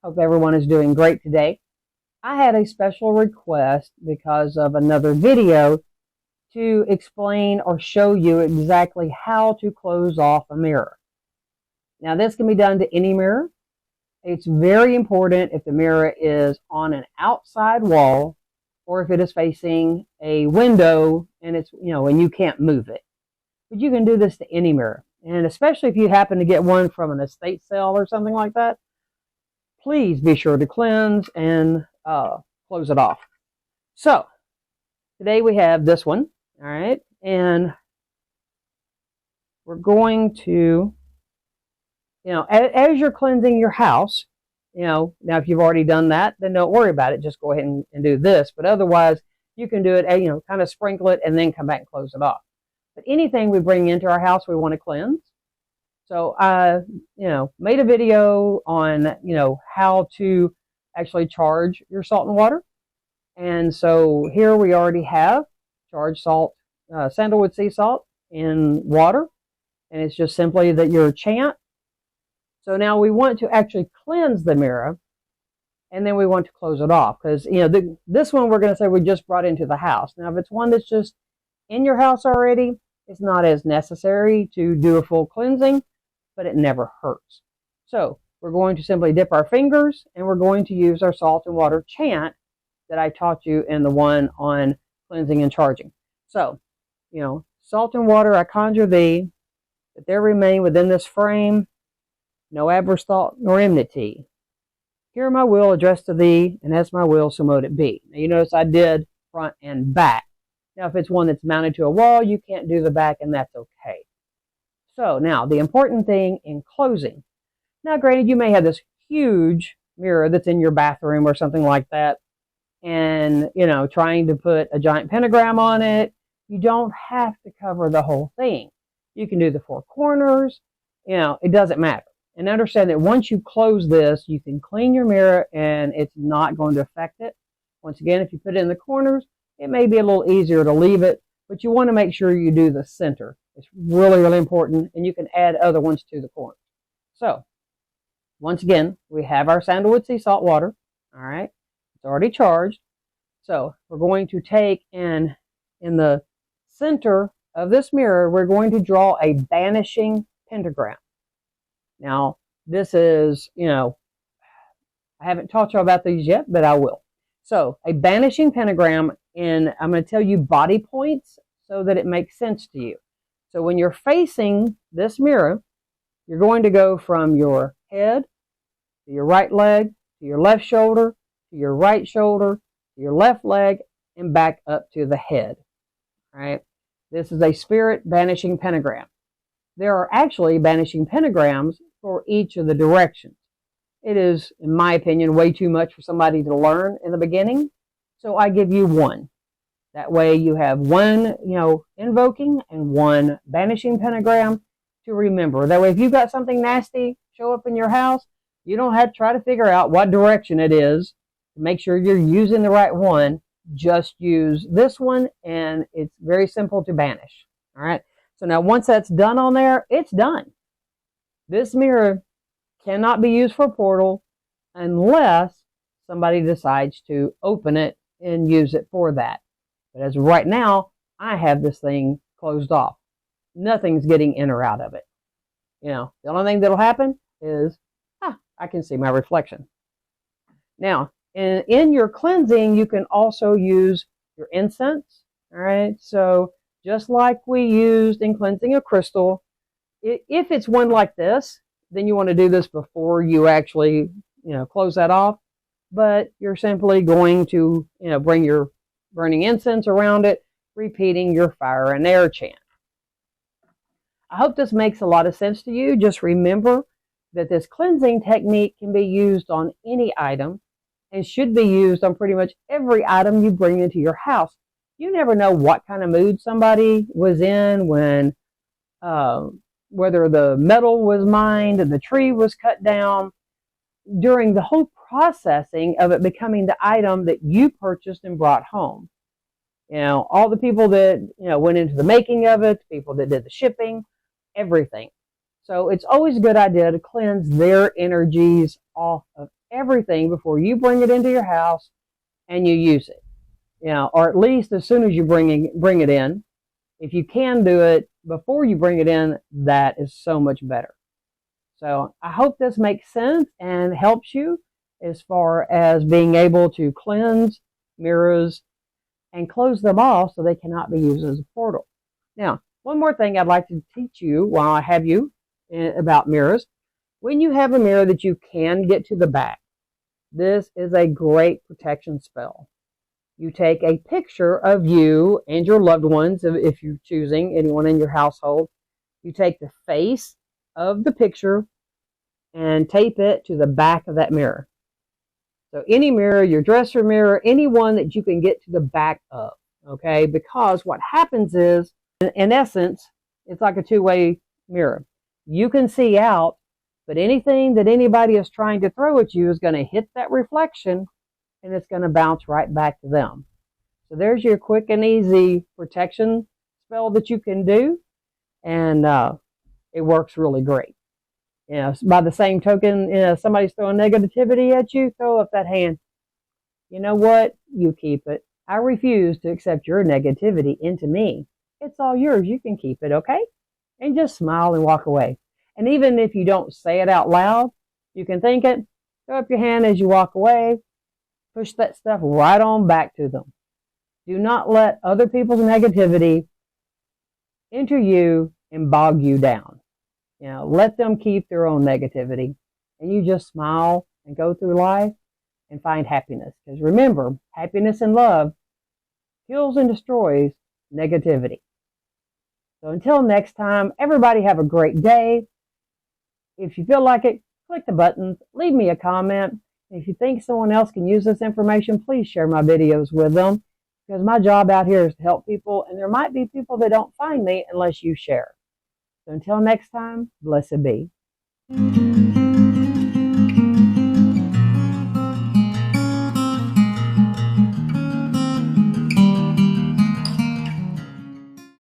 Hope everyone is doing great today. I had a special request because of another video to explain or show you exactly how to close off a mirror. Now, this can be done to any mirror. It's very important if the mirror is on an outside wall or if it is facing a window and it's, and you can't move it. But you can do this to any mirror. And especially if you happen to get one from an estate sale or something like that, please be sure to cleanse and close it off. So, today we have this one, all right? And we're going to, as you're cleansing your house, now if you've already done that, then don't worry about it. Just go ahead and do this. But otherwise, you can do it, kind of sprinkle it and then come back and close it off. But anything we bring into our house, we want to cleanse. So I, made a video on, how to actually charge your salt and water. And so here we already have charged salt, sandalwood sea salt in water. And it's just simply that your chant. So now we want to actually cleanse the mirror. And then we want to close it off. Because, this one we're going to say we just brought into the house. Now, if it's one that's just in your house already, it's not as necessary to do a full cleansing, but it never hurts. So we're going to simply dip our fingers and we're going to use our salt and water chant that I taught you in the one on cleansing and charging. So, salt and water, I conjure thee, that there remain within this frame no adverse thought nor enmity. Hear my will addressed to thee, and as my will, so mote it be. Now you notice I did front and back. Now if it's one that's mounted to a wall, you can't do the back, and that's okay. So now the important thing in closing. Now granted, you may have this huge mirror that's in your bathroom or something like that, and trying to put a giant pentagram on it. You don't have to cover the whole thing. You can do the four corners. It doesn't matter. And understand that once you close this, you can clean your mirror and it's not going to affect it. Once again, if you put it in the corners, it may be a little easier to leave it, but you want to make sure you do the center. It's really, really important, and you can add other ones to the corners. So, once again, we have our sandalwood sea salt water. All right, it's already charged. So, we're going to take in the center of this mirror, we're going to draw a banishing pentagram. Now, this is, I haven't taught you about these yet, but I will. So, a banishing pentagram, and I'm going to tell you body points so that it makes sense to you. So, when you're facing this mirror, you're going to go from your head to your right leg, to your left shoulder, to your right shoulder, to your left leg, and back up to the head. All right? This is a spirit banishing pentagram. There are actually banishing pentagrams for each of the directions. It is, in my opinion, way too much for somebody to learn in the beginning. So I give you one. That way you have one, invoking and one banishing pentagram to remember. That way if you've got something nasty show up in your house, you don't have to try to figure out what direction it is. Make sure you're using the right one. Just use this one, and it's very simple to banish. All right. So now once that's done on there, it's done. This mirror cannot be used for a portal unless somebody decides to open it and use it for that. But as of right now, I have this thing closed off. Nothing's getting in or out of it. The only thing that'll happen is, I can see my reflection. Now, in your cleansing, you can also use your incense. All right. So just like we used in cleansing a crystal, if it's one like this, then you want to do this before you actually, close that off. But you're simply going to, bring your burning incense around it, repeating your fire and air chant. I hope this makes a lot of sense to you. Just remember that this cleansing technique can be used on any item and should be used on pretty much every item you bring into your house. You never know what kind of mood somebody was in when, whether the metal was mined and the tree was cut down, during the whole processing of it becoming the item that you purchased and brought home. All the people that, went into the making of it, people that did the shipping, everything. So it's always a good idea to cleanse their energies off of everything before you bring it into your house and you use it. Or at least as soon as you bring it in. If you can do it before you bring it in, that is so much better. So I hope this makes sense and helps you as far as being able to cleanse mirrors and close them off so they cannot be used as a portal. Now, one more thing I'd like to teach you while I have you about mirrors. When you have a mirror that you can get to the back, this is a great protection spell. You take a picture of you and your loved ones, if you're choosing anyone in your household. You take the face of the picture and tape it to the back of that mirror. So any mirror, your dresser mirror, any one that you can get to the back of, okay? Because what happens is, in essence, it's like a two-way mirror. You can see out, but anything that anybody is trying to throw at you is going to hit that reflection, and it's going to bounce right back to them. So there's your quick and easy protection spell that you can do, and it works really great. By the same token, somebody's throwing negativity at you, throw up that hand. You know what? You keep it. I refuse to accept your negativity into me. It's all yours. You can keep it, okay? And just smile and walk away. And even if you don't say it out loud, you can think it. Throw up your hand as you walk away. Push that stuff right on back to them. Do not let other people's negativity enter you and bog you down. Let them keep their own negativity, and you just smile and go through life and find happiness. Because remember, happiness and love kills and destroys negativity. So until next time, everybody have a great day. If you feel like it, click the buttons, leave me a comment. If you think someone else can use this information, please share my videos with them, because my job out here is to help people, and there might be people that don't find me unless you share. So until next time, blessed be.